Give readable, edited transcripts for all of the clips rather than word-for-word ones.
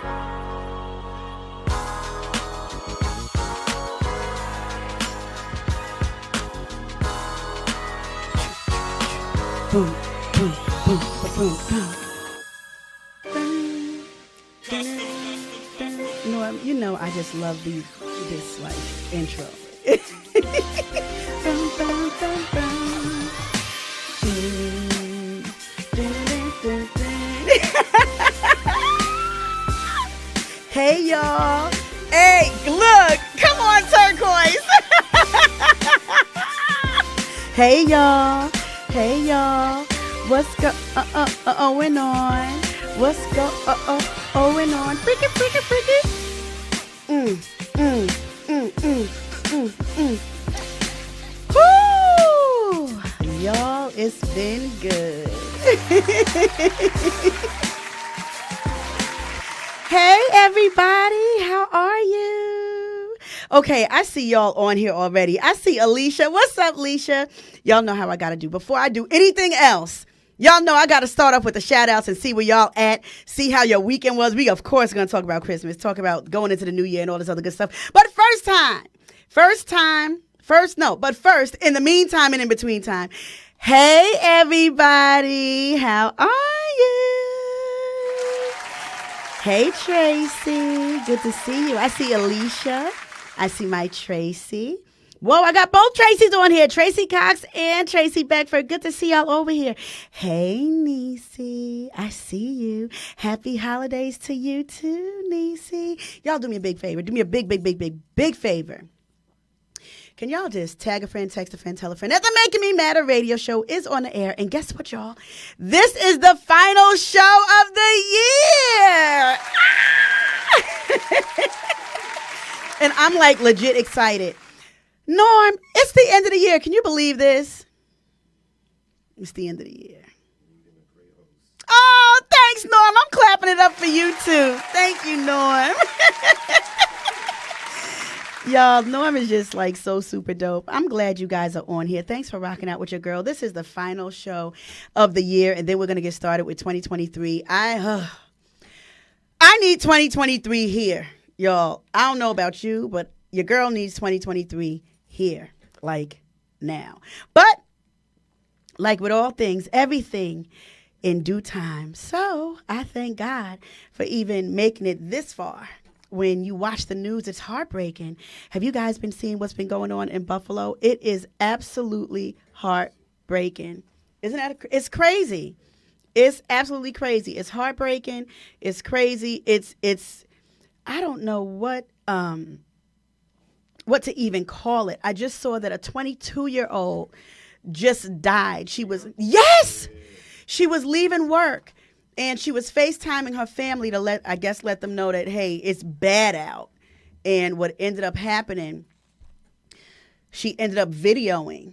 Boom, boom, boom, boom, boom. Norm, you know I just love this like intro. Bum, bum, bum, bum. Hey y'all. Hey, look, come on, turquoise. Hey y'all. Hey y'all. What's going on? What's going on? Freaky, freaky, freaky. Woo! Y'all, it's been good. Hey, everybody. How are you? Okay, I see y'all on here already. I see Alicia. What's up, Alicia? Y'all know how I got to do. Before I do anything else, y'all know I got to start off with the shout outs and see where y'all at, see how your weekend was. We, of course, going to talk about Christmas, talk about going into the new year and all this other good stuff. But first, in the meantime and in between time, hey, everybody, how are you? Hey, Tracy, good to see you. I see Alicia. I see my Tracy. Whoa, I got both Tracys on here. Tracy Cox and Tracy Beckford. Good to see y'all over here. Hey, Niecy. I see you. Happy holidays to you too, Niecy. Y'all do me a big favor. Do me a big favor. Can y'all just tag a friend, text a friend, tell a friend that the Making Me Matter radio show is on the air. And guess what, y'all? This is the final show of the year. And I'm like legit excited. Norm, it's the end of the year. Can you believe this? It's the end of the year. Oh, thanks, Norm. I'm clapping it up for you, too. Thank you, Norm. Y'all, Norm is just like so super dope. I'm glad you guys are on here. Thanks for rocking out with your girl. This is the final show of the year, and then we're going to get started with 2023. I need 2023 here, y'all. I don't know about you, but your girl needs 2023 here, like now. But like with all things, everything in due time. So I thank God for even making it this far. When you watch the news, it's heartbreaking. Have you guys been seeing what's been going on in Buffalo? It is absolutely heartbreaking. Isn't that? It's crazy. It's absolutely crazy. It's heartbreaking. It's crazy. It's. I don't know what to even call it. I just saw that a 22-year-old just died. She was leaving work. And she was FaceTiming her family to let them know that, hey, it's bad out. And what ended up happening, she ended up videoing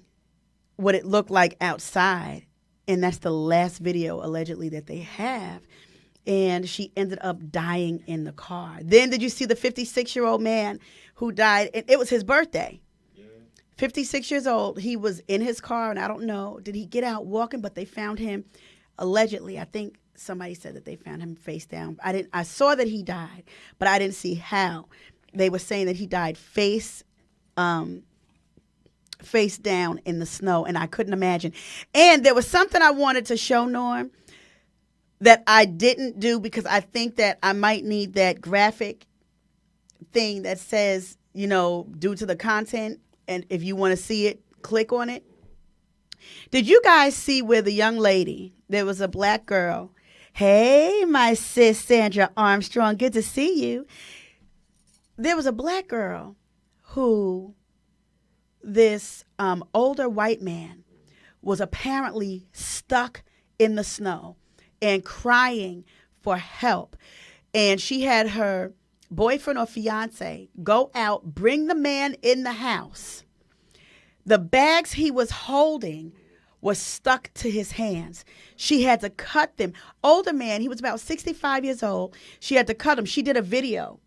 what it looked like outside. And that's the last video, allegedly, that they have. And she ended up dying in the car. Then did you see the 56-year-old man who died? And it was his birthday. Yeah. 56 years old. He was in his car, and I don't know, did he get out walking? But they found him, allegedly, I think, somebody said that they found him face down. I saw that he died, but I didn't see how. They were saying that he died face down in the snow, and I couldn't imagine. And there was something I wanted to show Norm that I didn't do because I think that I might need that graphic thing that says, due to the content, and if you want to see it, click on it. Did you guys see where the young lady, there was a black girl. Hey, my sis, Sandra Armstrong. Good to see you. There was a black girl who this older white man was apparently stuck in the snow and crying for help. And she had her boyfriend or fiance go out, bring the man in the house. The bags he was holding was stuck to his hands. She had to cut them. Older man, he was about 65 years old. She had to cut him. She did a video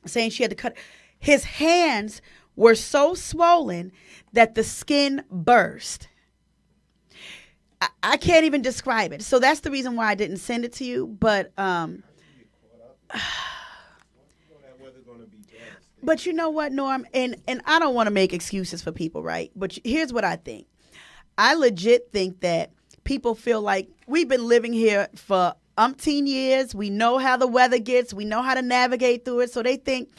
saying she had to cut. His hands were so swollen that the skin burst. I can't even describe it. So that's the reason why I didn't send it to you. But But you know what, Norm? And I don't want to make excuses for people, right? But here's what I think. I legit think that people feel like we've been living here for umpteen years. We know how the weather gets. We know how to navigate through it. So they think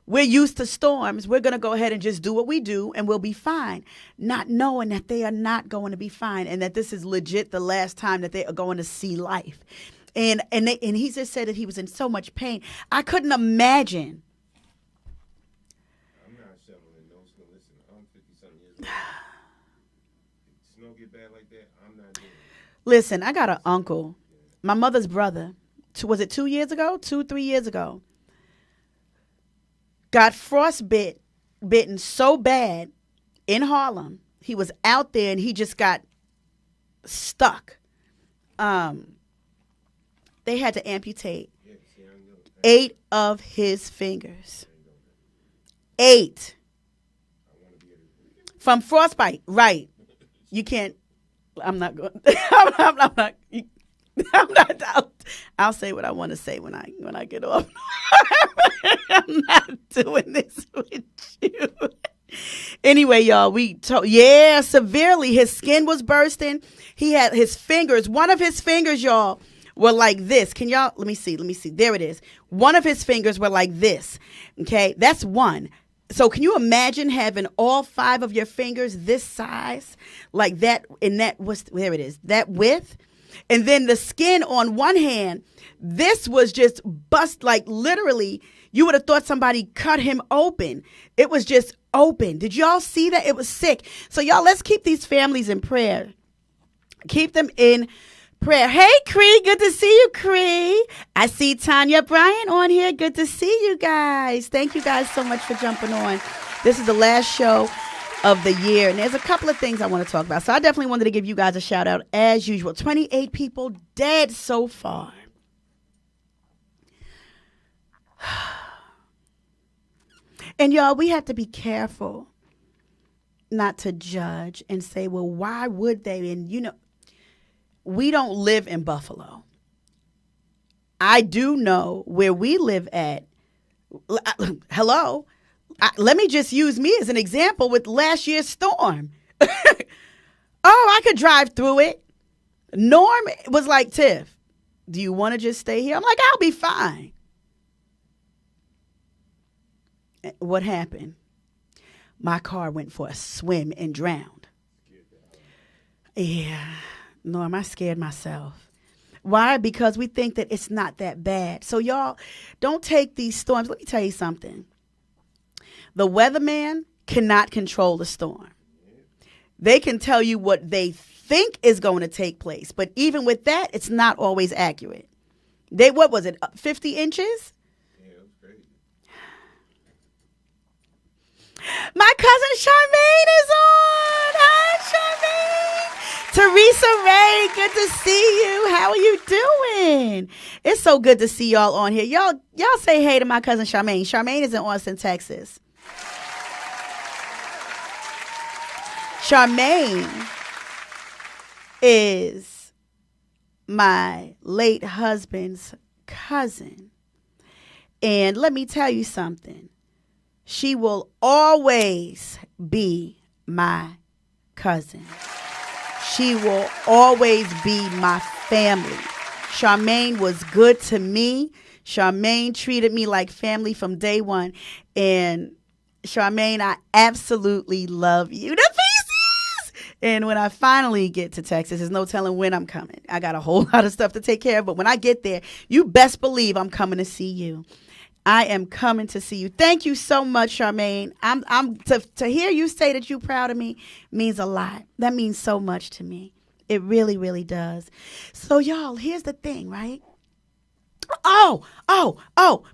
we're used to storms. We're going to go ahead and just do what we do and we'll be fine. Not knowing that they are not going to be fine and that this is legit the last time that they are going to see life. And he just said that he was in so much pain. I couldn't imagine. I'm not shoveling no snow. Listen, I'm 50-something years old. If snow get bad like that, I'm not doing it. Listen, I got an uncle, my mother's brother. Was it 2 years ago? 3 years ago. Got bitten so bad in Harlem. He was out there and he just got stuck. They had to amputate 8 of his fingers. 8. From frostbite. Right. You can't. I'm not going. I'm not. I'll say what I want to say when I get off. I'm not doing this with you. Anyway, y'all, severely. His skin was bursting. He had his fingers. One of his fingers, y'all, were like this. Can y'all, let me see. There it is. One of his fingers were like this. Okay, that's one. So can you imagine having all 5 of your fingers this size, like that, and there it is, that width? And then the skin on one hand, this was just bust, like literally, you would have thought somebody cut him open. It was just open. Did y'all see that? It was sick. So y'all, let's keep these families in prayer. Keep them in prayer. Hey, Cree, good to see you, Cree. I see Tanya Bryant on here. Good to see you guys. Thank you guys so much for jumping on. This is the last show of the year, and there's a couple of things I want to talk about. So I definitely wanted to give you guys a shout out as usual. 28 people dead so far. And y'all, we have to be careful not to judge and say, well, why would they? And you know, we don't live in Buffalo. I do know where we live at. Hello. Let me just use me as an example with last year's storm. I could drive through it. Norm was like, Tiff, do you want to just stay here? I'm like, I'll be fine. What happened? My car went for a swim and drowned. Yeah, Norm, I scared myself. Why? Because we think that it's not that bad. So y'all, don't take these storms. Let me tell you something. The weatherman cannot control the storm. They can tell you what they think is going to take place. But even with that, it's not always accurate. What was it, 50 inches? Yeah, it was crazy. My cousin Charmaine is on. Hi, Charmaine. Teresa Ray, good to see you. How are you doing? It's so good to see y'all on here. Y'all say hey to my cousin Charmaine. Charmaine is in Austin, Texas. Charmaine is my late husband's cousin. And let me tell you something. She will always be my cousin. She will always be my family. Charmaine was good to me. Charmaine treated me like family from day one. And Charmaine, I absolutely love you to pieces. And when I finally get to Texas, there's no telling when I'm coming. I got a whole lot of stuff to take care of. But when I get there, you best believe I'm coming to see you. I am coming to see you. Thank you so much, Charmaine. To hear you say that you're proud of me means a lot. That means so much to me. It really, really does. So, y'all, here's the thing, right?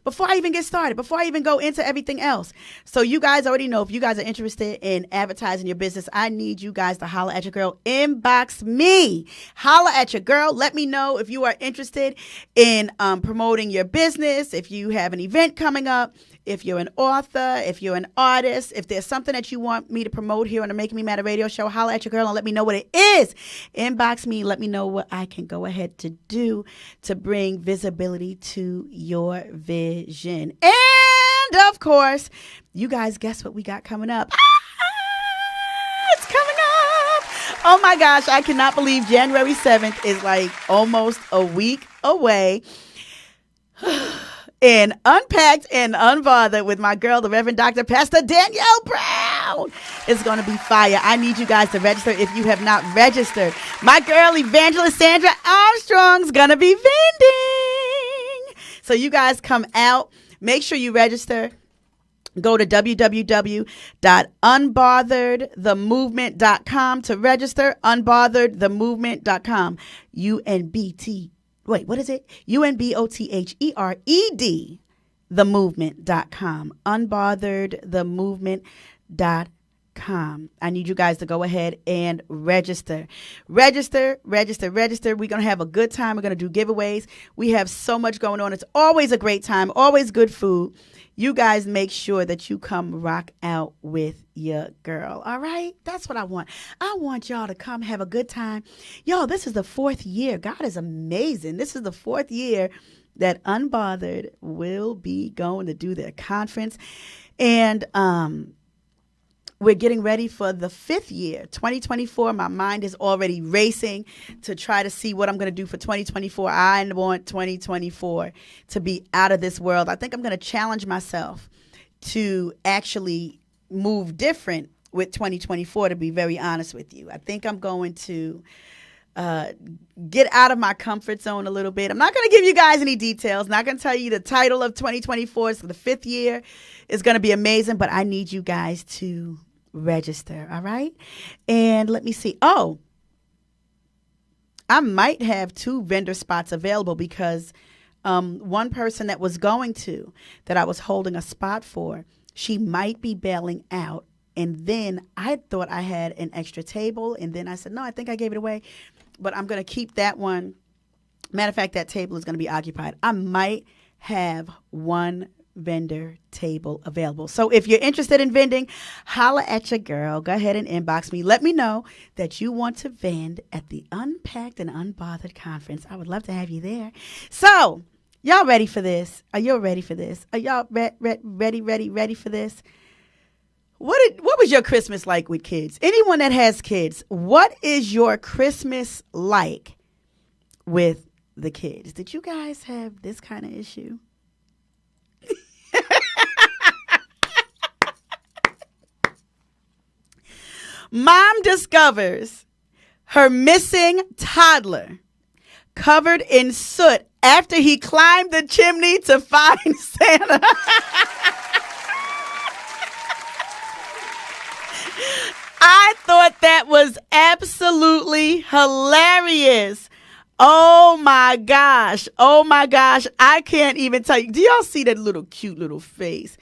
Before I even get started, before I even go into everything else. So you guys already know, if you guys are interested in advertising your business, I need you guys to holler at your girl. Inbox me. Holler at your girl. Let me know if you are interested in promoting your business, if you have an event coming up, if you're an author, if you're an artist, if there's something that you want me to promote here on the Making Me Mad radio show, holler at your girl and let me know what it is. Inbox me. Let me know what I can go ahead to do to bring visibility everybody to your vision. And of course, you guys guess what we got coming up? It's coming up. Oh my gosh, I cannot believe January 7th is like almost a week away. And Unpacked and Unbothered with my girl, the Reverend Dr. Pastor Danielle Brown. It's going to be fire. I need you guys to register if you have not registered. My girl, Evangelist Sandra Armstrong's going to be vending. So you guys come out. Make sure you register. Go to www.unbotheredthemovement.com to register. Unbotheredthemovement.com. UNBT. Wait, what is it? UNBOTHERED, themovement.com. Unbotheredthemovement.com. I need you guys to go ahead and register. Register. We're going to have a good time. We're going to do giveaways. We have so much going on. It's always a great time, always good food. You guys make sure that you come rock out with your girl. All right? That's what I want. I want y'all to come have a good time. Yo, this is the 4th year. God is amazing. This is the 4th year that Unbothered will be going to do their conference. And we're getting ready for the 5th year, 2024. My mind is already racing to try to see what I'm going to do for 2024. I want 2024 to be out of this world. I think I'm going to challenge myself to actually move different with 2024, to be very honest with you. I think I'm going to get out of my comfort zone a little bit. I'm not going to give you guys any details. Not going to tell you the title of 2024. It's the 5th year. It's going to be amazing, but I need you guys to register. All right. And let me see. Oh, I might have 2 vendor spots available because one person that was going to, that I was holding a spot for, she might be bailing out. And then I thought I had an extra table. And then I said, no, I think I gave it away. But I'm going to keep that one. Matter of fact, that table is going to be occupied. I might have 1 vendor table available. So if you're interested in vending, holla at your girl. Go ahead and inbox me. Let me know that you want to vend at the Unpacked and Unbothered conference. I would love to have you there. So y'all ready for this? Are you ready for this? Are y'all ready for this? What was your Christmas like with kids? Anyone that has kids, what is your Christmas like with the kids? Did you guys have this kind of issue? Mom discovers her missing toddler covered in soot after he climbed the chimney to find Santa. I thought that was absolutely hilarious. Oh my gosh. I can't even tell you. Do y'all see that little cute little face?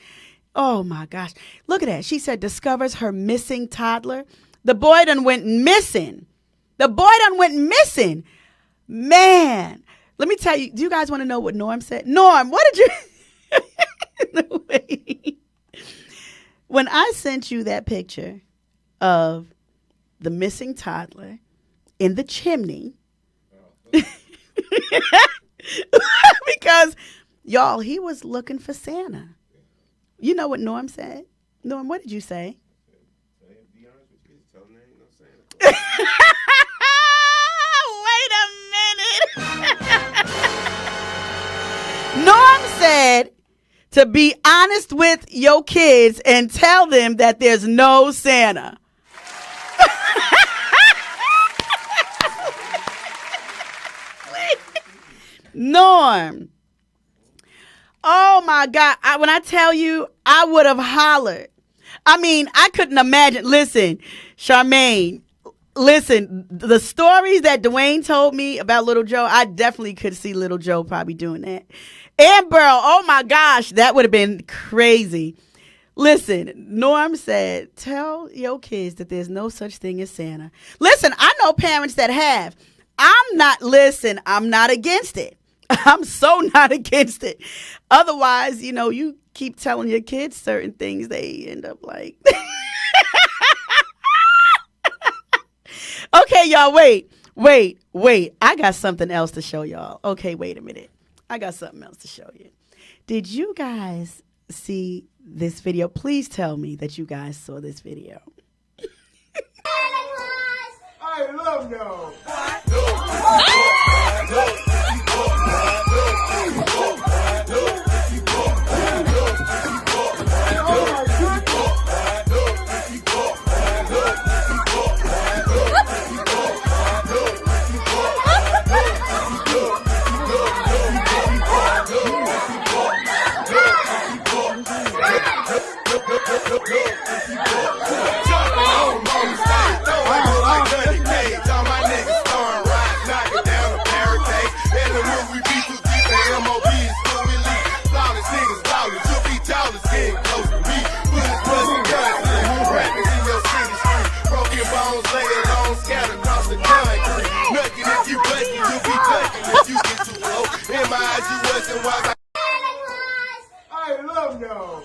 Oh my gosh. Look at that. She said discovers her missing toddler. The boy done went missing. Man, let me tell you. Do you guys want to know what Norm said? Norm, what did you? No way. When I sent you that picture of the missing toddler in the chimney, because y'all, he was looking for Santa. You know what Norm said? Norm, what did you say? Be honest with you, tell them there ain't no Santa. Wait a minute. Norm said to be honest with your kids and tell them that there's no Santa. Norm. Oh my God. When I tell you, I would have hollered. I mean, I couldn't imagine. Listen, Charmaine, listen, the stories that Dwayne told me about Little Joe, I definitely could see Little Joe probably doing that. And Burl, oh my gosh, that would have been crazy. Listen, Norm said, tell your kids that there's no such thing as Santa. Listen, I know parents that have. I'm not against it. I'm so not against it. Otherwise, you keep telling your kids certain things, they end up like. Okay, y'all, wait. I got something else to show y'all. Okay, wait a minute. I got something else to show you. Did you guys see this video? Please tell me that you guys saw this video. I love y'all. I love y'all.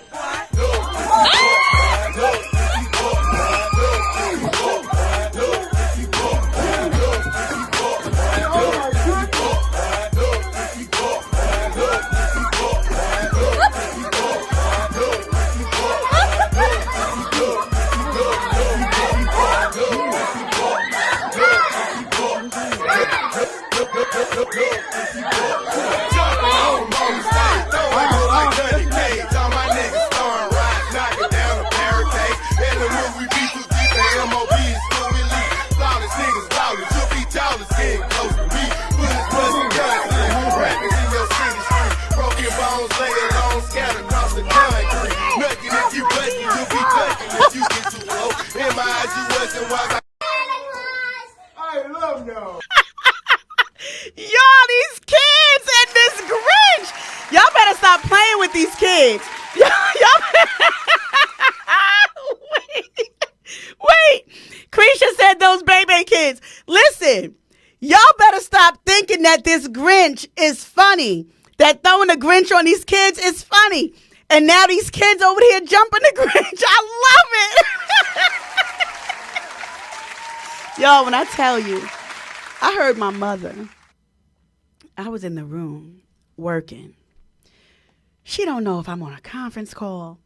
I love y'all. Y'all, these kids and this Grinch. Y'all better stop playing with these kids. Wait. Creisha said those baby kids. Listen, y'all better stop thinking that this Grinch is funny. That throwing the Grinch on these kids is funny. And now these kids over here jumping the Grinch. I love it. Y'all, when I tell you, I heard my mother. I was in the room working. She don't know if I'm on a conference call,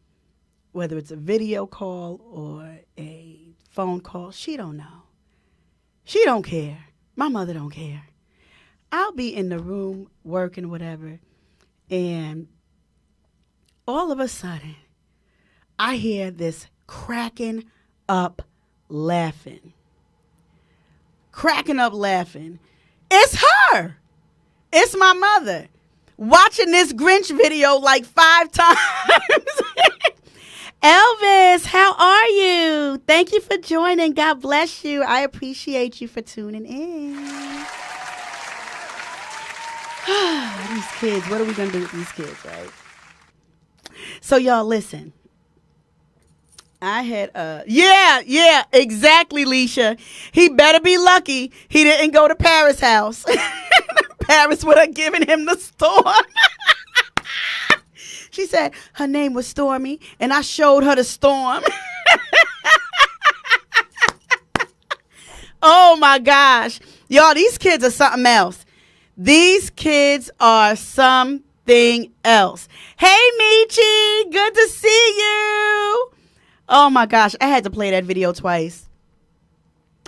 whether it's a video call or a phone call. She don't know. She don't care. My mother don't care. I'll be in the room working, whatever, and all of a sudden, I hear this cracking up laughing. Cracking up laughing. It's her. It's my mother. Watching this Grinch video like 5 times. Elvis, how are you? Thank you for joining. God bless you. I appreciate you for tuning in. These kids, what are we going to do with these kids, right? So y'all listen. I had yeah, exactly, Leisha. He better be lucky he didn't go to Paris' house. Paris would have given him the storm. She said her name was Stormy, and I showed her the storm. Oh my gosh. Y'all, these kids are something else. These kids are something else. Hey, Michi, good to see you. Oh my gosh, I had to play that video twice.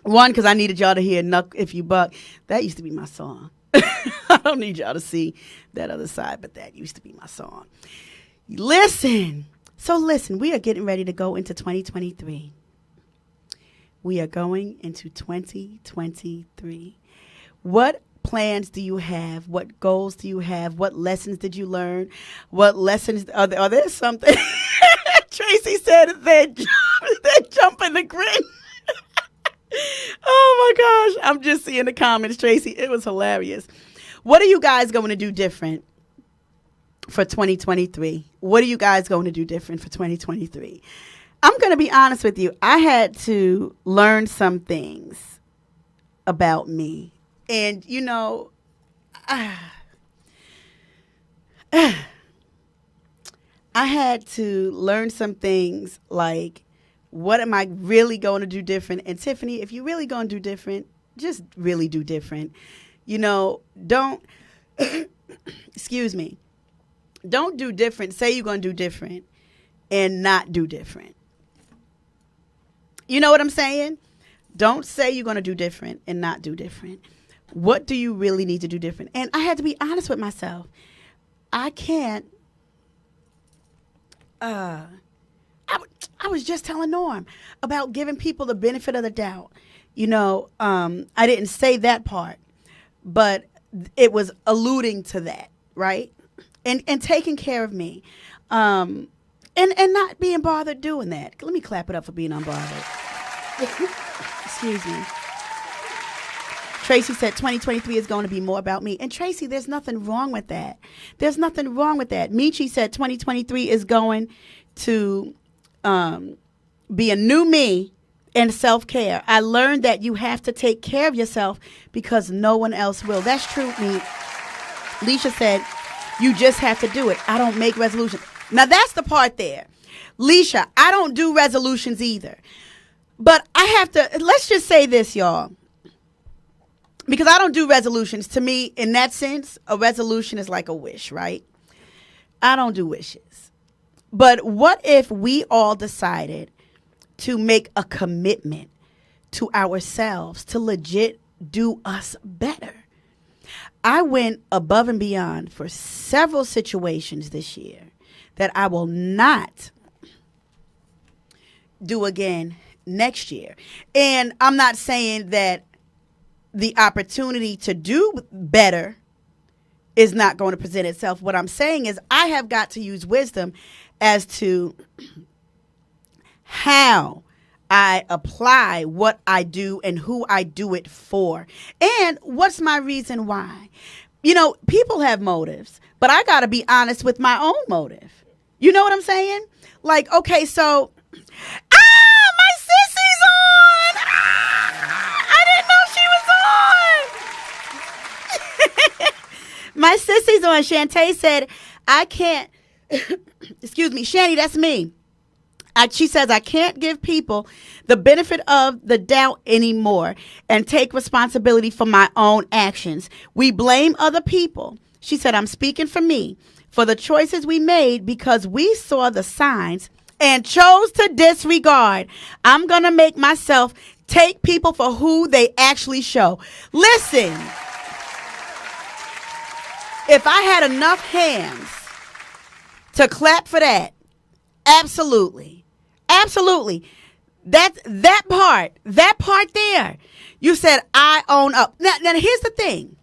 One, because I needed y'all to hear Nuck If You Buck. That used to be my song. I don't need y'all to see that other side, but that used to be my song. Listen. So listen, we are getting ready to go into 2023. We are going into 2023. What plans do you have? What goals do you have? What lessons did you learn? What lessons are there something? Tracy said they're jumping the Grinch. Oh my gosh. I'm just seeing the comments, Tracy. It was hilarious. What are you guys going to do different for 2023? What are you guys going to do different for 2023? I'm going to be honest with you. I had to learn some things about me. And, you know, I had to learn some things like, what am I really going to do different? And Tiffany, if you're really going to do different, just really do different. You know, don't excuse me, don't do different. Say you're going to do different and not do different. You know what I'm saying? Don't say you're going to do different and not do different. What do you really need to do different? And I had to be honest with myself. I can't. I was just telling Norm about giving people the benefit of the doubt. You know, I didn't say that part, but it was alluding to that, right? And taking care of me, and not being bothered doing that. Let me clap it up for being unbothered. Excuse me. Tracy said 2023 is going to be more about me. And Tracy, there's nothing wrong with that. There's nothing wrong with that. Michi said 2023 is going to be a new me and self-care. I learned that you have to take care of yourself because no one else will. That's true, me. Leisha said, you just have to do it. I don't make resolutions. Now, that's the part there. Leisha, I don't do resolutions either. But I have to, let's just say this, y'all. Because I don't do resolutions. To me, in that sense, a resolution is like a wish, right? I don't do wishes. But what if we all decided to make a commitment to ourselves to legit do us better? I went above and beyond for several situations this year that I will not do again next year. And I'm not saying that the opportunity to do better is not going to present itself. What I'm saying is I have got to use wisdom as to how I apply what I do and who I do it for. And what's my reason why? You know, people have motives, but I got to be honest with my own motive. You know what I'm saying? Like, okay, so, my sissy's on. I didn't know she was on. My sissy's on. Shantae said, I can't, excuse me, Shanny, that's me. She says, I can't give people the benefit of the doubt anymore and take responsibility for my own actions. We blame other people. She said, I'm speaking for me, for the choices we made because we saw the signs and chose to disregard. I'm going to make myself take people for who they actually show. Listen, if I had enough hands to clap for that, absolutely. Absolutely. That part there. You said, I own up. Now here's the thing.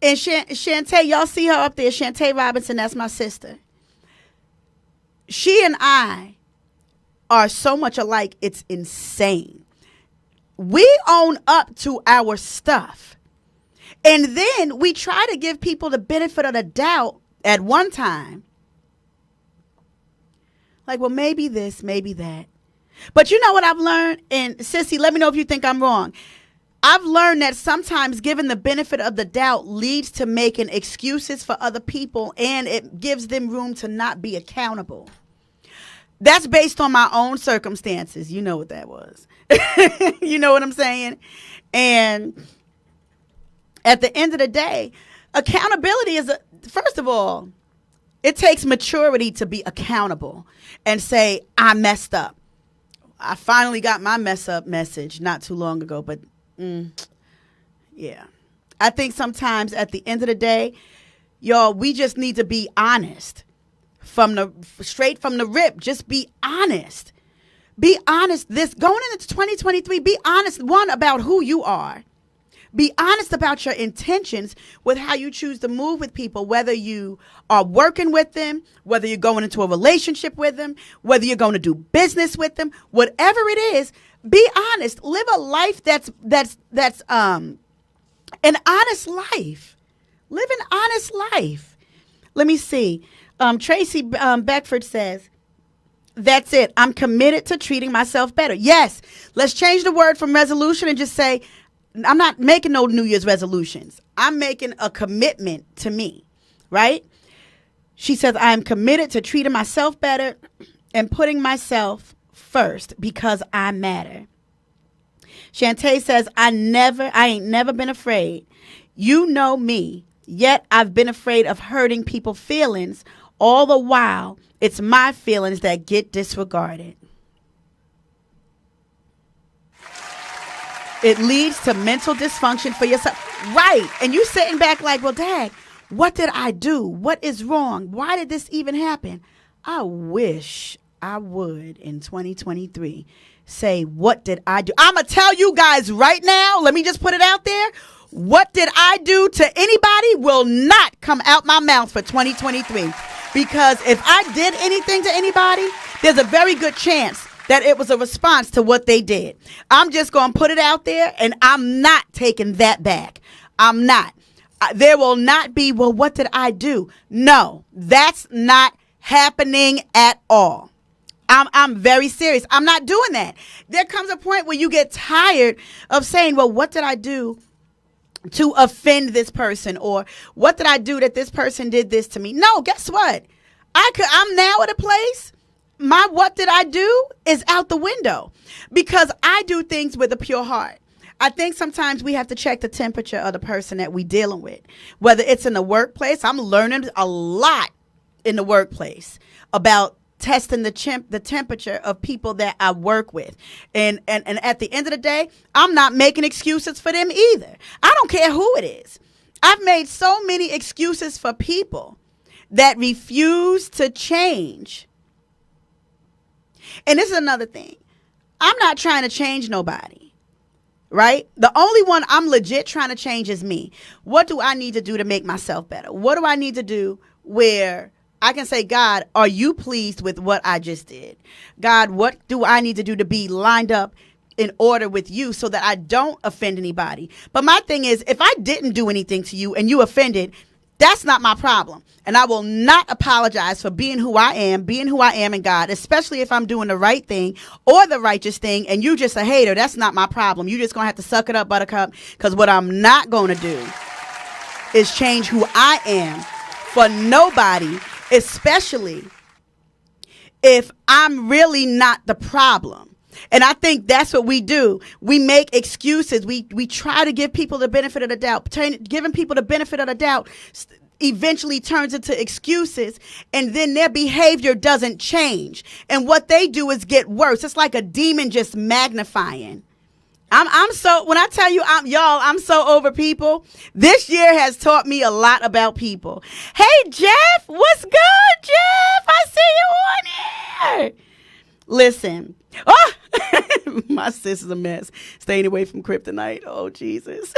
And Shantae, y'all see her up there. Shantae Robinson, that's my sister. She and I are so much alike, it's insane. We own up to our stuff. And then we try to give people the benefit of the doubt at one time. Like, well, maybe this, maybe that. But you know what I've learned? And Sissy, let me know if you think I'm wrong. I've learned that sometimes giving the benefit of the doubt leads to making excuses for other people, and it gives them room to not be accountable. That's based on my own circumstances. You know what that was. You know what I'm saying? And at the end of the day, accountability is, first of all, it takes maturity to be accountable and say, I messed up. I finally got my mess up message not too long ago, but yeah. I think sometimes at the end of the day, y'all, we just need to be honest straight from the rip. Just be honest. Be honest. Going into 2023, be honest, one, about who you are. Be honest about your intentions with how you choose to move with people, whether you are working with them, whether you're going into a relationship with them, whether you're going to do business with them, whatever it is, be honest. Live a life that's an honest life. Live an honest life. Let me see. Tracy Beckford says, that's it. I'm committed to treating myself better. Yes. Let's change the word from resolution and just say, I'm not making no New Year's resolutions. I'm making a commitment to me, right? She says, I am committed to treating myself better and putting myself first because I matter. Shantae says, I ain't never been afraid. You know me, yet I've been afraid of hurting people's feelings. All the while, it's my feelings that get disregarded. It leads to mental dysfunction for yourself. Right. And you sitting back like, well, Dad, what did I do? What is wrong? Why did this even happen? I wish I would in 2023 say, what did I do? I'm going to tell you guys right now. Let me just put it out there. What did I do to anybody will not come out my mouth for 2023. Because if I did anything to anybody, there's a very good chance that it was a response to what they did. I'm just going to put it out there, and I'm not taking that back. I'm not. There will not be, well, what did I do? No, that's not happening at all. I'm very serious. I'm not doing that. There comes a point where you get tired of saying, well, what did I do to offend this person? Or what did I do that this person did this to me? No, guess what? I'm now at a place, my what did I do is out the window because I do things with a pure heart. I think sometimes we have to check the temperature of the person that we're dealing with, whether it's in the workplace. I'm learning a lot in the workplace about testing the temperature of people that I work with. And at the end of the day, I'm not making excuses for them either. I don't care who it is. I've made so many excuses for people that refuse to change. And this is another thing. I'm not trying to change nobody, right? The only one I'm legit trying to change is me. What do I need to do to make myself better? What do I need to do where I can say, God, are you pleased with what I just did? God, what do I need to do to be lined up in order with you so that I don't offend anybody? But my thing is, if I didn't do anything to you and you offended, that's not my problem. And I will not apologize for being who I am in God, especially if I'm doing the right thing or the righteous thing and you just a hater. That's not my problem. You just going to have to suck it up, buttercup, because what I'm not going to do is change who I am for nobody, especially if I'm really not the problem. And I think that's what we do. We make excuses. We try to give people the benefit of the doubt. Giving people the benefit of the doubt eventually turns into excuses, and then their behavior doesn't change. And what they do is get worse. It's like a demon just magnifying. I'm so, when I tell you, I'm so over people. This year has taught me a lot about people. Hey, Jeff, what's good, Jeff? I see you on here. Listen. Oh, my sis is a mess. Staying away from kryptonite. Oh, Jesus.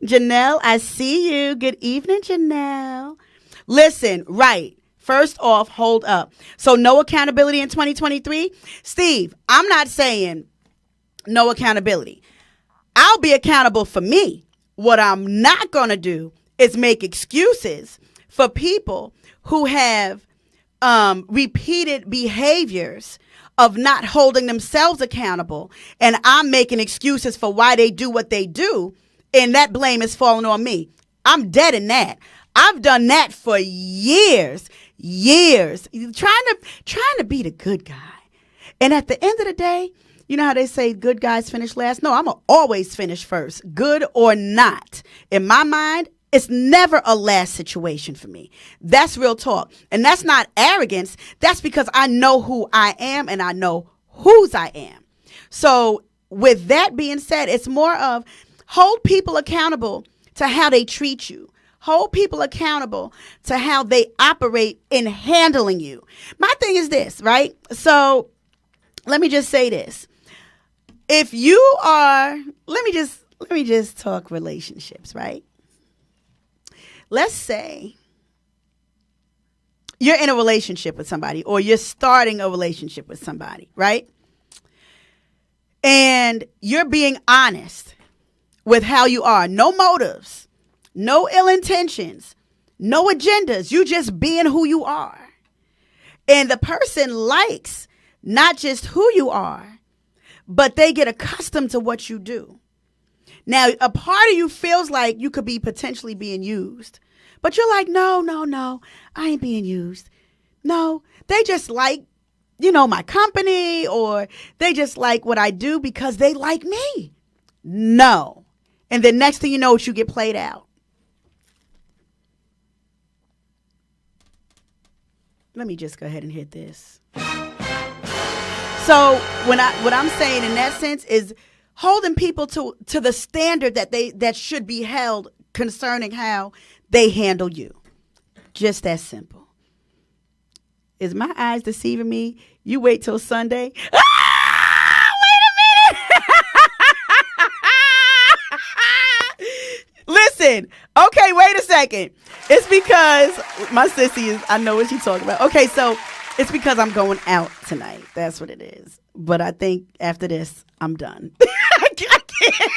Janelle, I see you. Good evening, Janelle. Listen, right. First off, hold up. So no accountability in 2023? Steve, I'm not saying no accountability. I'll be accountable for me. What I'm not going to do is make excuses for people who have repeated behaviors of not holding themselves accountable, and I'm making excuses for why they do what they do, and that blame is falling on me. I'm dead in that. I've done that for years, trying to be the good guy. And at the end of the day, you know how they say good guys finish last? No, I'm going to always finish first, good or not. In my mind, it's never a last situation for me. That's real talk. And that's not arrogance. That's because I know who I am and I know whose I am. So with that being said, it's more of hold people accountable to how they treat you. Hold people accountable to how they operate in handling you. My thing is this, right? So let me just say this. If you are, let me just talk relationships, right? Let's say you're in a relationship with somebody or you're starting a relationship with somebody, right? And you're being honest with how you are. No motives, no ill intentions, no agendas. You just being who you are. And the person likes not just who you are, but they get accustomed to what you do. Now, a part of you feels like you could be potentially being used, but you're like, no, I ain't being used. No, they just like, my company, or they just like what I do because they like me. No, And then next thing you know, you get played out. Let me just go ahead and hit this. So what I'm saying in that sense is holding people to the standard that should be held concerning how they handle you. Just that simple. Is my eyes deceiving me? You wait till Sunday. Ah! Wait a minute. Listen. Okay, wait a second. It's because my sissy is, I know what she's talking about. Okay, so it's because I'm going out tonight. That's what it is. But I think after this, I'm done. I can't.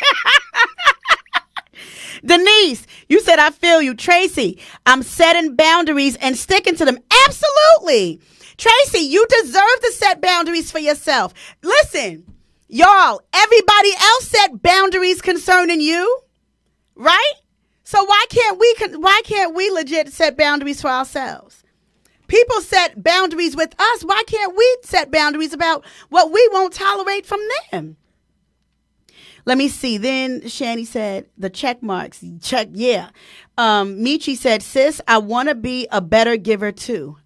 Denise, you said I feel you. Tracy, I'm setting boundaries and sticking to them. Absolutely. Tracy, you deserve to set boundaries for yourself. Listen, y'all, everybody else set boundaries concerning you, right? So why can't we legit set boundaries for ourselves? People set boundaries with us. Why can't we set boundaries about what we won't tolerate from them? Let me see. Then Shani said the check marks. Check, yeah. Michi said, sis, I want to be a better giver too.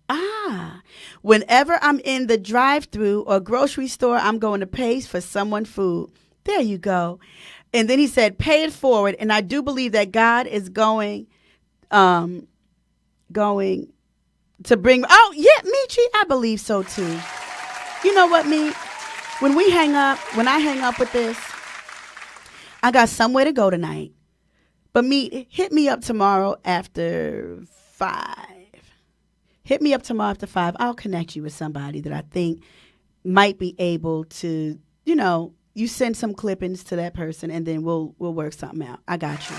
Whenever I'm in the drive-thru or grocery store, I'm going to pay for someone's food. There you go. And then he said, pay it forward. And I do believe that God is going to bring. Oh, yeah, Michi, I believe so too. You know what, me? When I hang up with this, I got somewhere to go tonight. But hit me up tomorrow after 5. Hit me up tomorrow after 5. I'll connect you with somebody that I think might be able to, you send some clippings to that person and then we'll work something out. I got you.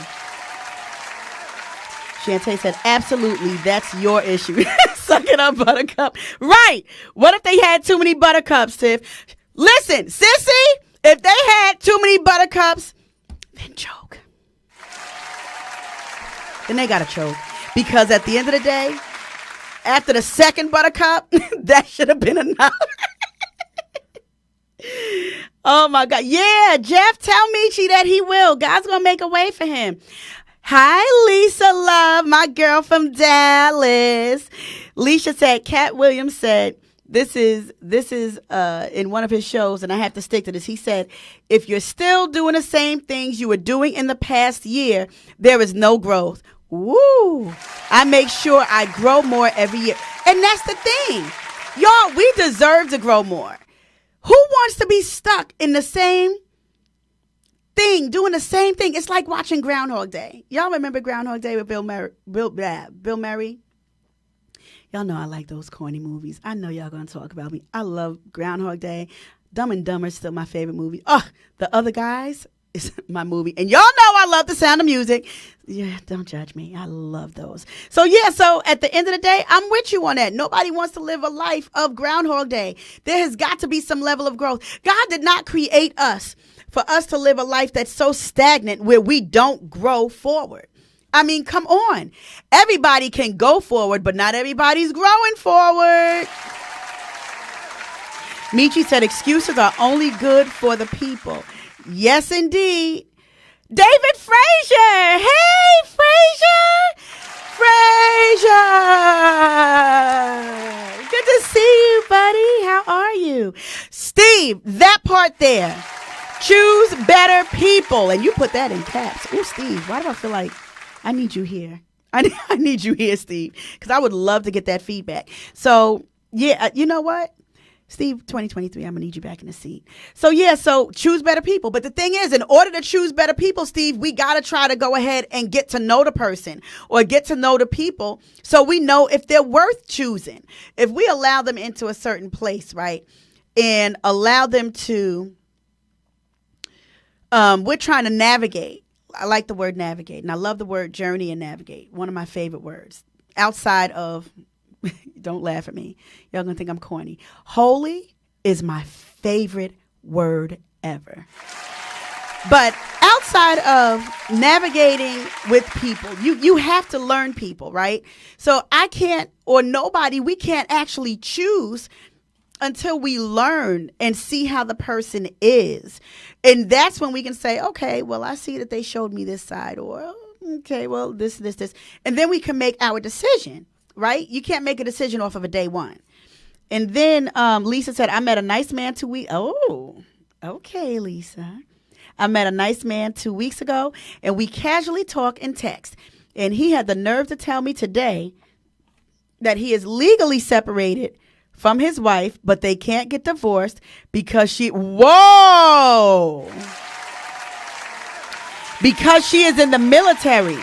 Shantae said, absolutely, that's your issue. Suck it up, Buttercup. Right. What if they had too many Buttercups, Tiff? Listen, sissy, if they had too many Buttercups, then choke. Then they got to choke. Because at the end of the day, after the second Buttercup, that should have been enough. Oh, my God. Yeah, Jeff, tell Michi that he will. God's going to make a way for him. Hi, Lisa Love, my girl from Dallas. Leisha said, Cat Williams said, this is in one of his shows, and I have to stick to this. He said, if you're still doing the same things you were doing in the past year, there is no growth. Woo! I make sure I grow more every year. And that's the thing. Y'all, we deserve to grow more. Who wants to be stuck in the same thing, doing the same thing? It's like watching Groundhog Day. Y'all remember Groundhog Day with Bill Murray? Y'all know I like those corny movies. I know y'all gonna talk about me. I love Groundhog Day. Dumb and Dumber is still my favorite movie. Oh, The Other Guys is my movie. And y'all know I love The Sound of Music. Yeah, don't judge me. I love those. So at the end of the day, I'm with you on that. Nobody wants to live a life of Groundhog Day. There has got to be some level of growth. God did not create us for us to live a life that's so stagnant where we don't grow forward. I mean, come on. Everybody can go forward, but not everybody's growing forward. Michi said excuses are only good for the people. Yes, indeed. David Frazier. Hey, Frazier. Good to see you, buddy. How are you? Steve, that part there. Choose better people. And you put that in caps. Ooh, Steve, why do I feel like I need you here? I need you here, Steve, because I would love to get that feedback. So, yeah, you know what? Steve, 2023, I'm going to need you back in the seat. So, so choose better people. But the thing is, in order to choose better people, Steve, we got to try to go ahead and get to know the person or get to know the people so we know if they're worth choosing. If we allow them into a certain place, right, and allow them to, we're trying to navigate. I like the word navigate, and I love the word journey and navigate. One of my favorite words. Outside of, don't laugh at me. Y'all gonna think I'm corny. Holy is my favorite word ever. But outside of navigating with people, you have to learn people, right? So I can't, or nobody, we can't actually choose until we learn and see how the person is. And that's when we can say, okay, well, I see that they showed me this side, or okay, well, this. And then we can make our decision, right? You can't make a decision off of a day one. And then Lisa said, I met a nice man 2 weeks. Oh, okay, Lisa. I met a nice man 2 weeks ago, and we casually talk and text. And he had the nerve to tell me today that he is legally separated from his wife, but they can't get divorced because because she is in the military.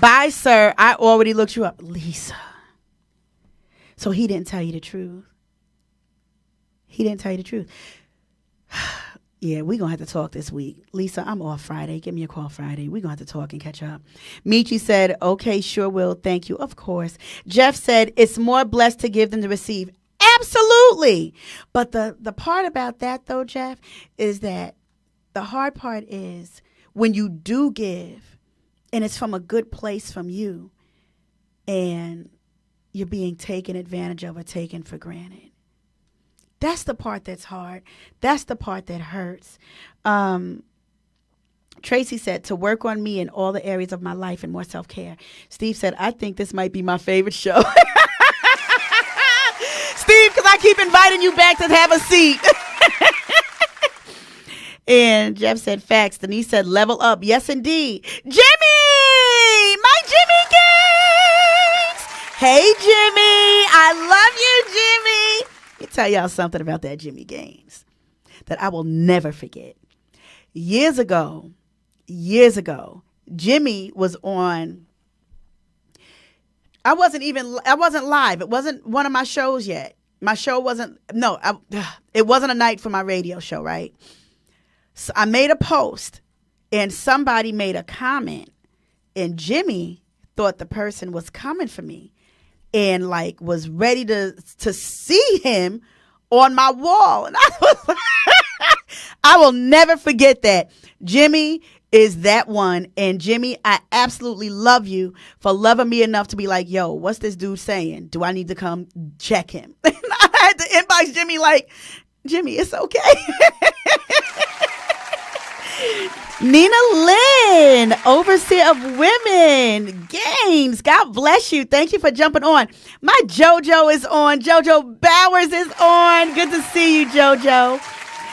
Bye, sir. I already looked you up. Lisa. So he didn't tell you the truth. He didn't tell you the truth. Yeah, we're going to have to talk this week. Lisa, I'm off Friday. Give me a call Friday. We're going to have to talk and catch up. Michi said, okay, sure will. Thank you. Of course. Jeff said, it's more blessed to give than to receive. Absolutely. But the part about that, though, Jeff, is that the hard part is when you do give and it's from a good place from you and you're being taken advantage of or taken for granted. That's the part that's hard. That's the part that hurts. Tracy said, to work on me in all the areas of my life and more self-care. Steve said, I think this might be my favorite show. Steve, because I keep inviting you back to have a seat. And Jeff said, facts. Denise said, level up. Yes, indeed. Jimmy! My Jimmy Gaines! Hey, Jimmy! I love you, Jimmy! Let me tell y'all something about that Jimmy Gaines that I will never forget. Years ago, Jimmy was on. I wasn't live. It wasn't one of my shows yet. My show wasn't, it wasn't a night for my radio show, right? So I made a post and somebody made a comment and Jimmy thought the person was coming for me and like was ready to see him on my wall. And I will never forget that. Jimmy is that one. And Jimmy, I absolutely love you for loving me enough to be like, yo, what's this dude saying? Do I need to come check him? And I had to inbox Jimmy like, Jimmy, it's okay. Nina Lynn, overseer of women, Gaines. God bless you. Thank you for jumping on. My JoJo is on. JoJo Bowers is on. Good to see you, JoJo.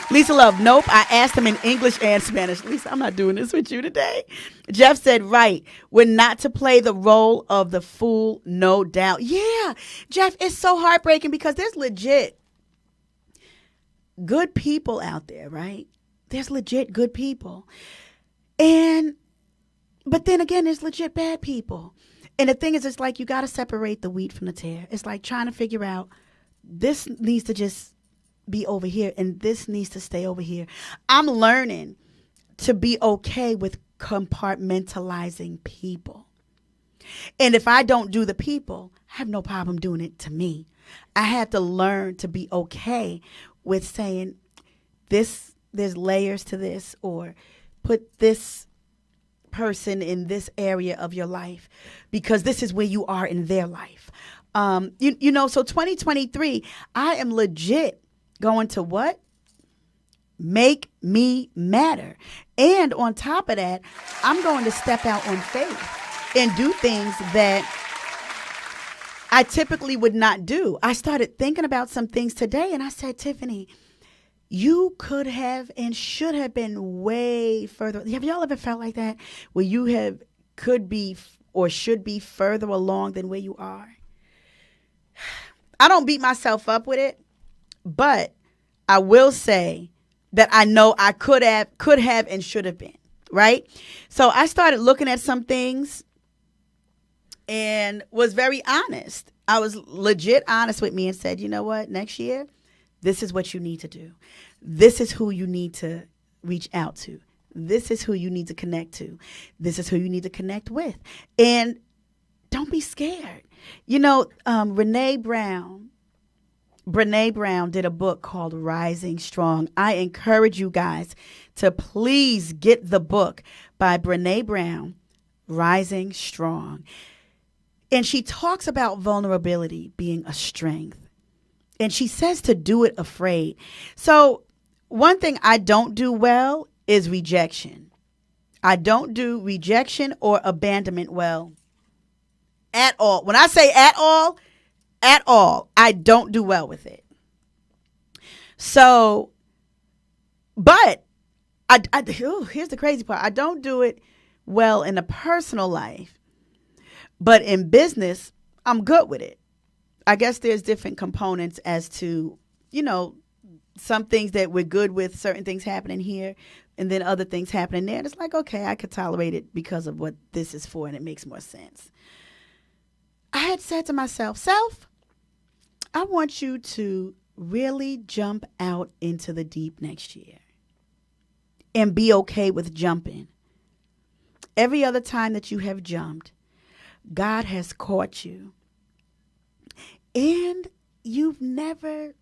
Lisa Love, nope. I asked him in English and Spanish. Lisa, I'm not doing this with you today. Jeff said, right. We're not to play the role of the fool, no doubt. Yeah, Jeff, it's so heartbreaking because there's legit good people out there, right? There's legit good people. But then again, there's legit bad people. And the thing is, it's like you got to separate the wheat from the tare. It's like trying to figure out this needs to just be over here and this needs to stay over here. I'm learning to be okay with compartmentalizing people. And if I don't do the people, I have no problem doing it to me. I had to learn to be okay with saying this, there's layers to this, or put this person in this area of your life because this is where you are in their life. So 2023, I am legit going to what? Make me matter. And on top of that, I'm going to step out on faith and do things that I typically would not do. I started thinking about some things today and I said, Tiffany, you could have and should have been way further. Have y'all ever felt like that? Where you could be or should be further along than where you are? I don't beat myself up with it, but I will say that I know I could have and should have been, right? So I started looking at some things and was very honest. I was legit honest with me and said, you know what, next year, this is what you need to do. This is who you need to reach out to. This is who you need to connect to. This is who you need to connect with. And don't be scared. Brene Brown did a book called Rising Strong. I encourage you guys to please get the book by Brene Brown, Rising Strong. And she talks about vulnerability being a strength. And she says to do it afraid. So one thing I don't do well is rejection. I don't do rejection or abandonment well at all. When I say at all, I don't do well with it. So, but here's the crazy part. I don't do it well in a personal life, but in business, I'm good with it. I guess there's different components as to, some things that we're good with, certain things happening here, and then other things happening there. And it's like, okay, I could tolerate it because of what this is for, and it makes more sense. I had said to myself, I want you to really jump out into the deep next year and be okay with jumping. Every other time that you have jumped, God has caught you. And you've never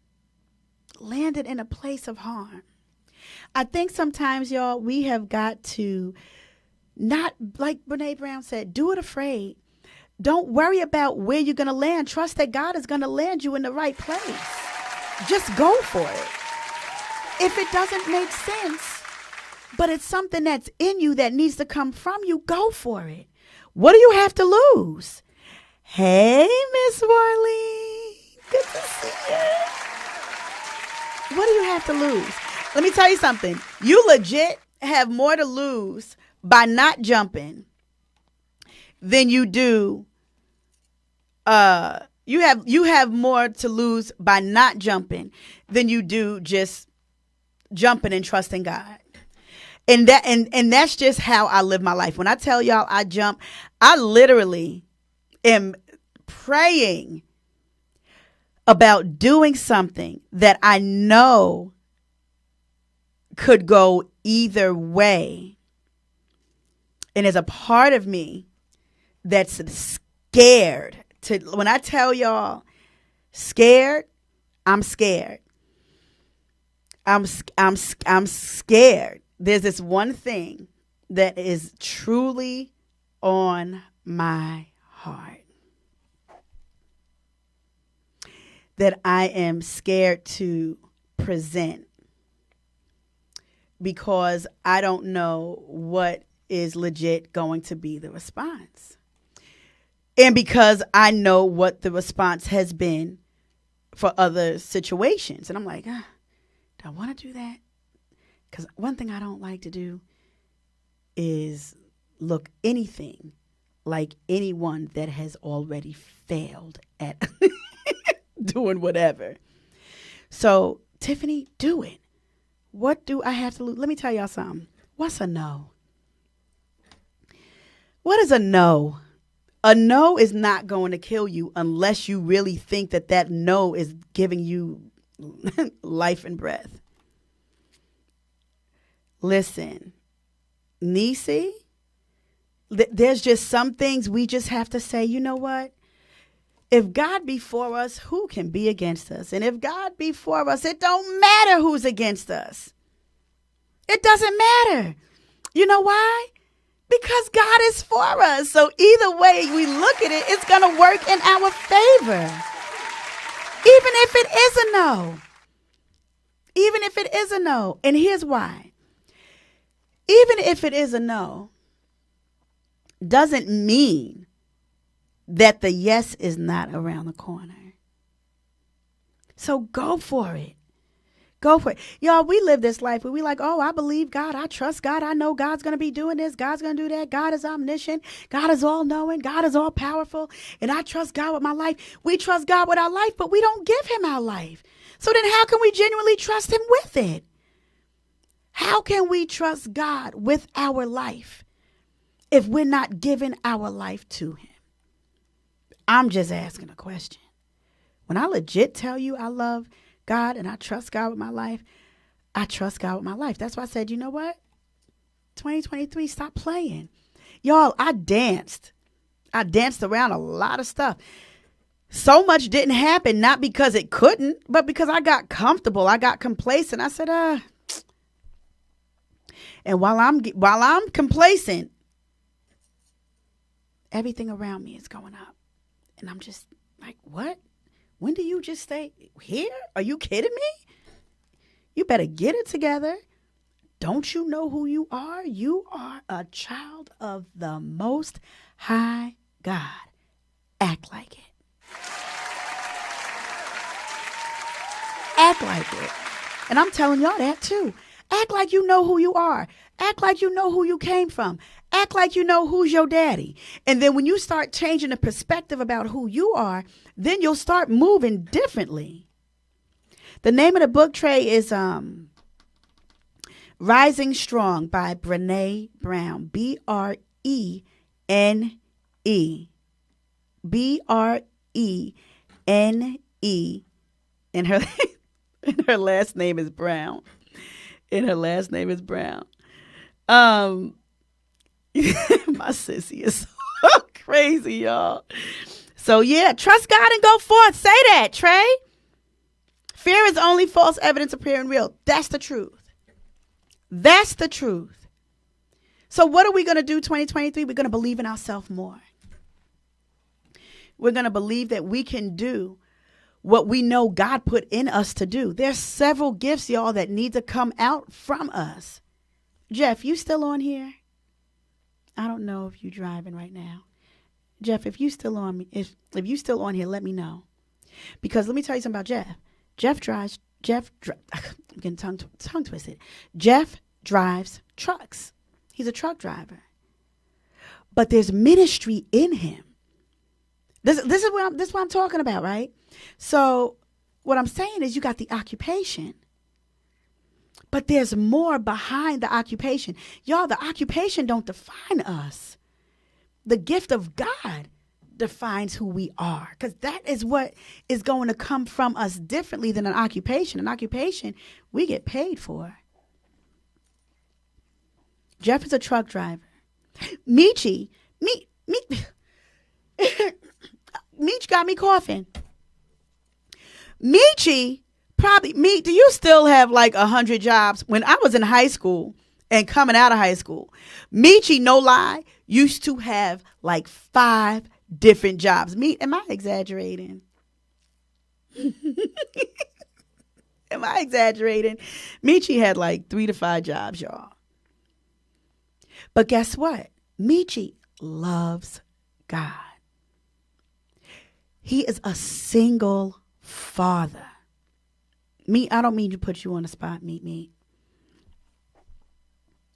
landed in a place of harm. I think sometimes, y'all, we have got to not, like Brene Brown said, do it afraid. Don't worry about where you're going to land. Trust that God is going to land you in the right place. Just go for it. If it doesn't make sense, but it's something that's in you that needs to come from you, go for it. What do you have to lose? Hey, Miss Worley. Good to see you. What do you have to lose? Let me tell you something. You legit have more to lose by not jumping than you do. You have more to lose by not jumping than you do just jumping and trusting God. And that's just how I live my life. When I tell y'all I jump, I literally am praying about doing something that I know could go either way. And there's a part of me that's scared. When I tell y'all scared, I'm scared. I'm scared. There's this one thing that is truly on my heart that I am scared to present because I don't know what is legit going to be the response. And because I know what the response has been for other situations. And I'm like, do I want to do that? Because one thing I don't like to do is look anything like anyone that has already failed at doing whatever. So, Tiffany, do it. What do I have to lose? Let me tell y'all something. What's a no? What is a no? A no is not going to kill you unless you really think that no is giving you life and breath. Listen, Nisi, there's just some things we just have to say, you know what? If God be for us, who can be against us? And if God be for us, it don't matter who's against us. It doesn't matter. You know why? Because God is for us. So either way we look at it, it's going to work in our favor. Even if it is a no. Even if it is a no. And here's why. Even if it is a no, doesn't mean that the yes is not around the corner. So go for it. Go for it. Y'all, we live this life where we like, oh, I believe God. I trust God. I know God's going to be doing this. God's going to do that. God is omniscient. God is all knowing. God is all powerful. And I trust God with my life. We trust God with our life, but we don't give him our life. So then how can we genuinely trust him with it? How can we trust God with our life if we're not giving our life to him? I'm just asking a question. When I legit tell you I love God and I trust God with my life, I trust God with my life. That's why I said, you know what? 2023, stop playing. Y'all, I danced around a lot of stuff. So much didn't happen, not because it couldn't, but because I got comfortable. I got complacent. I said, and while I'm complacent, everything around me is going up. And I'm just like, what? When do you just stay here? Are you kidding me? You better get it together. Don't you know who you are? You are a child of the Most High God. Act like it. Act like it. And I'm telling y'all that too. Act like you know who you are. Act like you know who you came from. Act like you know who's your daddy. And then when you start changing the perspective about who you are, then you'll start moving differently. The name of the book, Trey, is Rising Strong by Brene Brown. Brene. Brene. And her and her last name is Brown. And her last name is Brown. My sissy is so crazy, y'all. So yeah, trust God and go forth. Say that, Trey. Fear is only false evidence appearing real. That's the truth. That's the truth. So what are we going to do 2023? We're going to believe in ourselves more. We're going to believe that we can do what we know God put in us to do. There's several gifts, y'all, that need to come out from us. Jeff, you still on here? I don't know if you're driving right now. Jeff, if you still on me, if you still on here, let me know. Because let me tell you something about Jeff. I'm getting tongue twisted. Jeff drives trucks. He's a truck driver. But there's ministry in him. This is what I'm talking about, right? So what I'm saying is you got the occupation. But there's more behind the occupation. Y'all, the occupation don't define us. The gift of God defines who we are, because that is what is going to come from us differently than an occupation. An occupation we get paid for. Jeff is a truck driver. Meech got me coughing. Meech, do you still have like 100 jobs? When I was in high school and coming out of high school, Meech, no lie, used to have like 5 different jobs. Am I exaggerating? Am I exaggerating? Meech had like 3 to 5 jobs, y'all. But guess what? Meech loves God. He is a single father. I don't mean to put you on the spot, Meech.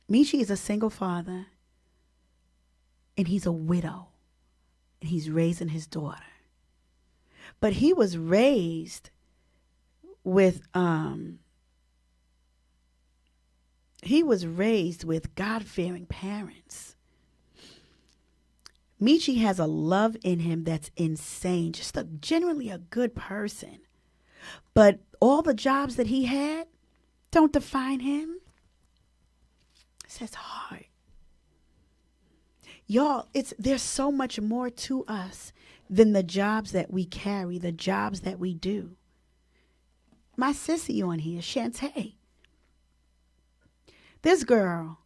Meech is a single father, and he's a widow, and he's raising his daughter. But he was raised with God-fearing parents. Meech has a love in him that's insane, just genuinely a good person. But all the jobs that he had don't define him. It's his heart. Y'all, there's so much more to us than the jobs that we carry, the jobs that we do. My sissy on here, Shantae. This girl,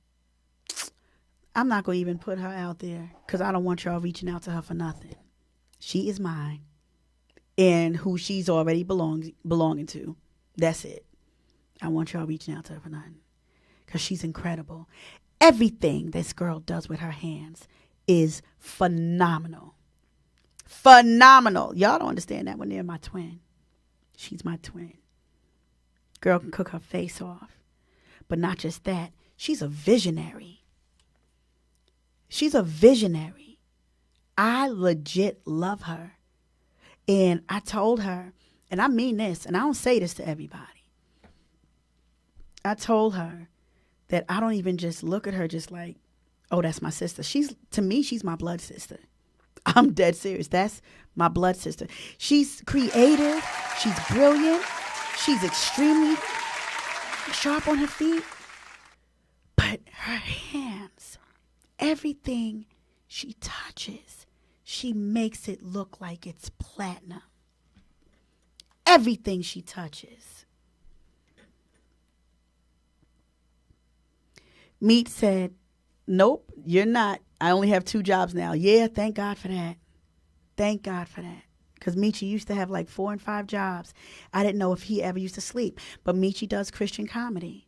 I'm not going to even put her out there because I don't want y'all reaching out to her for nothing. She is mine. And who she's already belonging to. That's it. I want y'all reaching out to her for nothing. Because she's incredible. Everything this girl does with her hands is phenomenal. Phenomenal. Y'all don't understand that when they're my twin. She's my twin. Girl can cook her face off. But not just that. She's a visionary. She's a visionary. I legit love her. And I told her, and I mean this, and I don't say this to everybody. I told her that I don't even just look at her just like, oh, that's my sister. To me, she's my blood sister. I'm dead serious. That's my blood sister. She's creative. She's brilliant. She's extremely sharp on her feet. But her hands, everything she touches, she makes it look like it's platinum. Everything she touches. Meech said, nope, you're not. I only have 2 jobs now. Yeah, thank God for that. Thank God for that. because Michi used to have like 4 and 5 jobs. I didn't know if he ever used to sleep, but Michi does Christian comedy.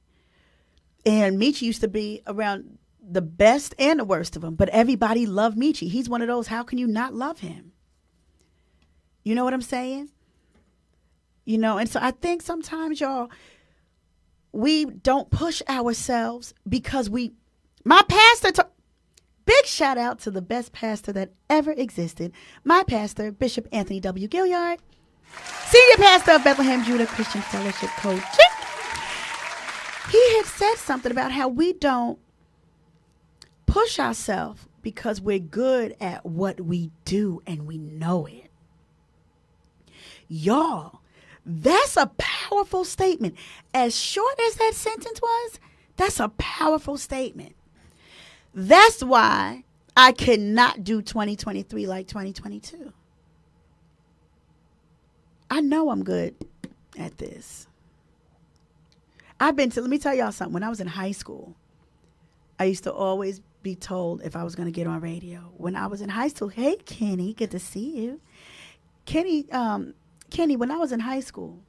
And Michi used to be around the best and the worst of them, but everybody loved Michi. He's one of those, how can you not love him? You know what I'm saying? You know, and so I think sometimes, y'all, we don't push ourselves because my pastor, big shout out to the best pastor that ever existed, my pastor, Bishop Anthony W. Gilliard, senior pastor of Bethlehem Judah Christian Fellowship Coaching. He had said something about how we don't push ourselves because we're good at what we do and we know it. Y'all, that's a powerful statement. As short as that sentence was, that's a powerful statement. That's why I cannot do 2023 like 2022. I know I'm good at this. Let me tell y'all something. When I was in high school, I used to always be told if I was going to get on radio. When I was in high school, hey, Kenny, good to see you. Kenny, when I was in high school,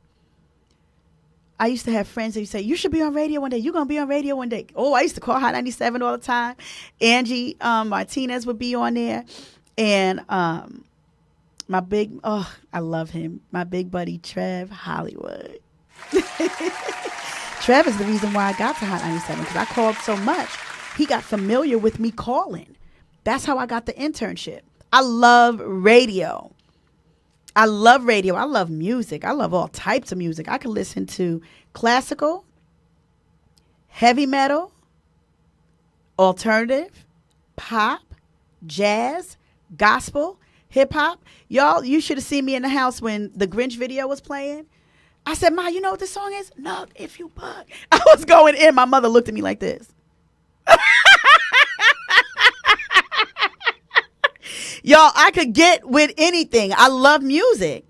I used to have friends that used to say, you should be on radio one day. You're going to be on radio one day. Oh, I used to call Hot 97 all the time. Angie Martinez would be on there. And I love him. My big buddy, Trev Hollywood. Trev is the reason why I got to Hot 97 because I called so much. He got familiar with me calling. That's how I got the internship. I love radio. I love music. I love all types of music. I can listen to classical, heavy metal, alternative, pop, jazz, gospel, hip hop. Y'all, you should have seen me in the house when the Grinch video was playing. I said, Ma, you know what this song is? Nug, if you bug. I was going in. My mother looked at me like this. Y'all, I could get with anything. I love music.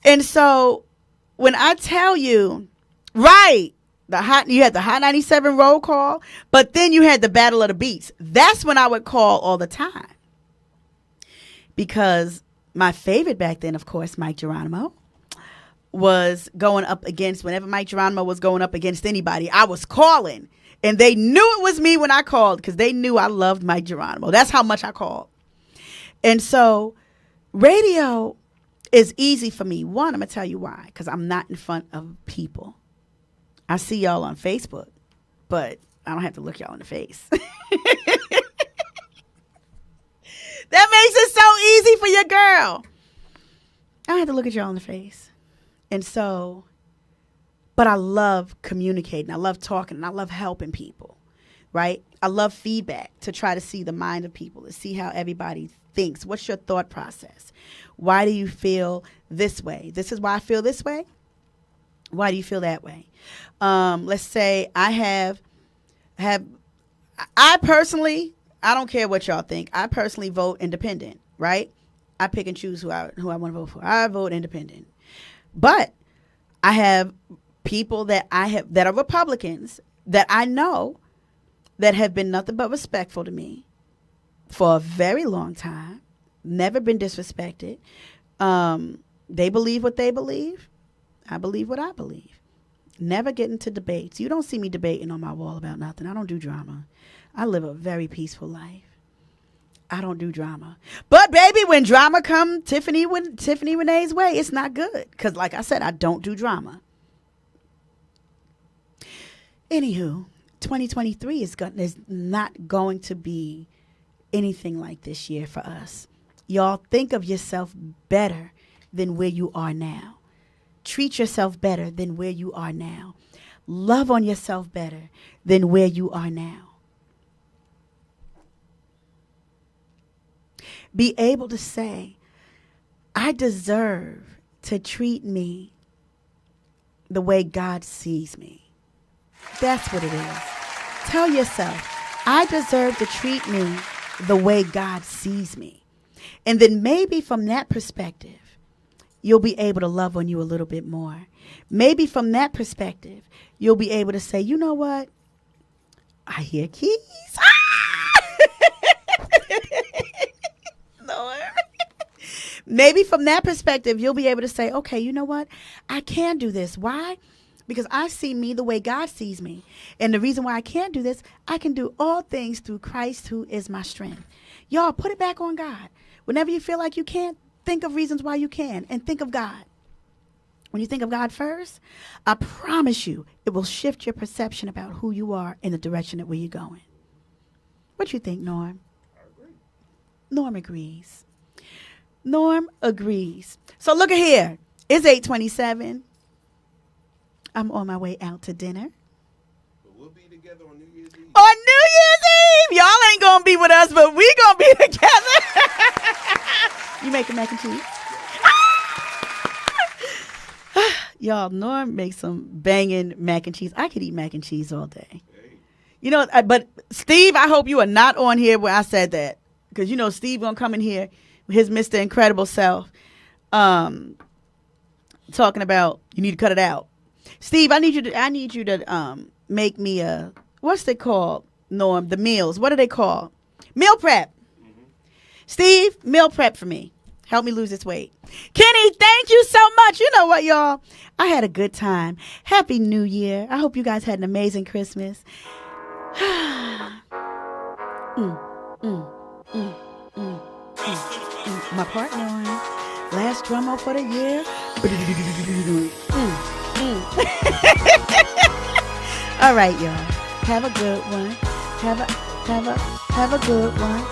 And so when I tell you, right, you had the Hot 97 roll call, but then you had the Battle of the Beats. That's when I would call all the time. Because my favorite back then, of course, Mike Geronimo, was going up against, whenever Mike Geronimo was going up against anybody, I was calling. And they knew it was me when I called because they knew I loved Mike Geronimo. That's how much I called. And so radio is easy for me. One, I'm going to tell you why. Because I'm not in front of people. I see y'all on Facebook, but I don't have to look y'all in the face. That makes it so easy for your girl. I don't have to look at y'all in the face. And so, but I love communicating. I love talking. And I love helping people, right? I love feedback to try to see the mind of people, to see how everybody thinks. What's your thought process? Why do you feel this way? This is why I feel this way. Why do you feel that way? Let's say I personally, I don't care what y'all think. I personally vote independent, right? I pick and choose who I want to vote for. I vote independent. But I have people that are Republicans that I know that have been nothing but respectful to me for a very long time, never been disrespected. They believe what they believe. I believe what I believe. Never get into debates. You don't see me debating on my wall about nothing. I don't do drama. I live a very peaceful life. I don't do drama. But baby, when drama come Tiffany Renee's way, it's not good. Because like I said, I don't do drama. Anywho, 2023 is not going to be anything like this year for us. Y'all think of yourself better than where you are now. Treat yourself better than where you are now. Love on yourself better than where you are now. Be able to say, I deserve to treat me the way God sees me. That's what it is. Tell yourself, I deserve to treat me the way God sees me. And then maybe from that perspective, you'll be able to love on you a little bit more. Maybe from that perspective, you'll be able to say, you know what? I hear keys. Lord. maybe from that perspective, you'll be able to say, okay, you know what? I can do this. Why? Because I see me the way God sees me. And the reason why I can't do this, I can do all things through Christ who is my strength. Y'all, put it back on God. Whenever you feel like you can't, think of reasons why you can and think of God. When you think of God first, I promise you it will shift your perception about who you are in the direction that where you're going. What you think, Norm? I agree. Norm agrees. Norm agrees. So look at here. It's 8:27. I'm on my way out to dinner. But we'll be together on New Year's Eve. On New Year's Eve! Y'all ain't gonna be with us, but we gonna be together. You making mac and cheese? Y'all, Norm makes some banging mac and cheese. I could eat mac and cheese all day. Hey. You know, but Steve, I hope you are not on here where I said that. Because, you know, Steve gonna come in here with his Mr. Incredible self talking about you need to cut it out. Steve, I need you to make me a, what's they called, Norm? The meals. What are they called? Meal prep. Mm-hmm. Steve, meal prep for me. Help me lose this weight. Kenny, thank you so much. You know what, y'all? I had a good time. Happy New Year. I hope you guys had an amazing Christmas. My partner on. Last drum roll for the year. All right, y'all. Have a good one. Have a good one.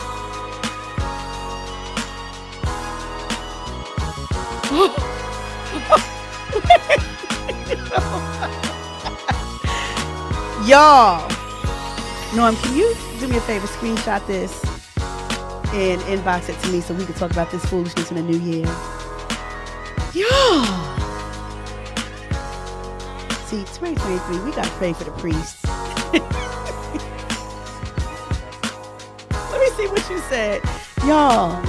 Y'all, Norm, can you do me a favor? Screenshot this and inbox it to me so we can talk about this foolishness in the new year. Y'all, see, 2023, we gotta pray for the priests. Let me see what you said, y'all.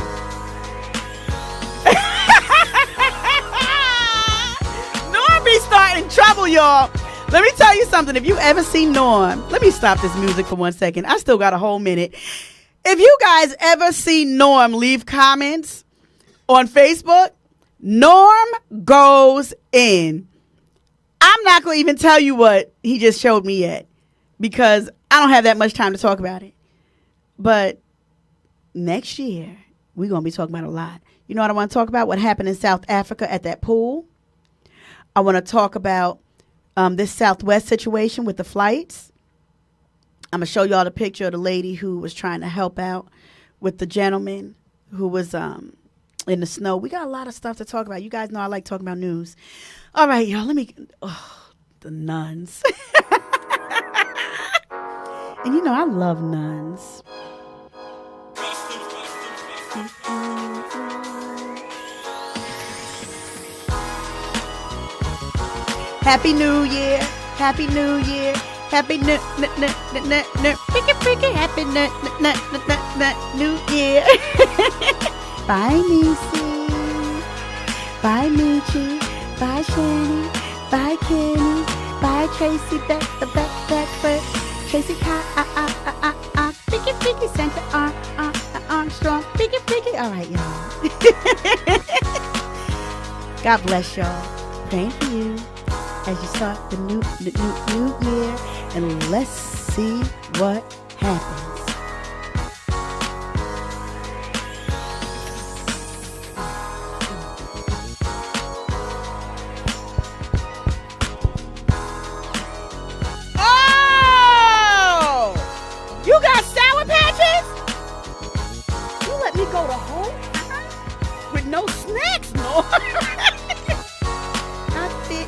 Norm be starting trouble, y'all. Let me tell you something. If you ever see Norm, let me stop this music for 1 second. I still got a whole minute. If you guys ever see Norm leave comments on Facebook, Norm goes in. I'm not going to even tell you what he just showed me yet because I don't have that much time to talk about it. But next year, we're going to be talking about a lot. You know what I want to talk about? What happened in South Africa at that pool. I want to talk about this Southwest situation with the flights. I'm going to show y'all the picture of the lady who was trying to help out with the gentleman who was in the snow. We got a lot of stuff to talk about. You guys know I like talking about news. All right, y'all, the nuns. And you know, I love nuns. Happy New Year. Happy New Year. Happy New Year. Bye, Niecy. Bye, Moochie. Bye, Shani. Bye, Kenny. Bye, Tracy. Back. Tracy, Picky, Santa, Armstrong. Picky. All right, y'all. God bless y'all. Praying for you as you start the new year, and let's see what happens. Oh! You got Sour Patches? You let me go to home with no snacks, no. I feel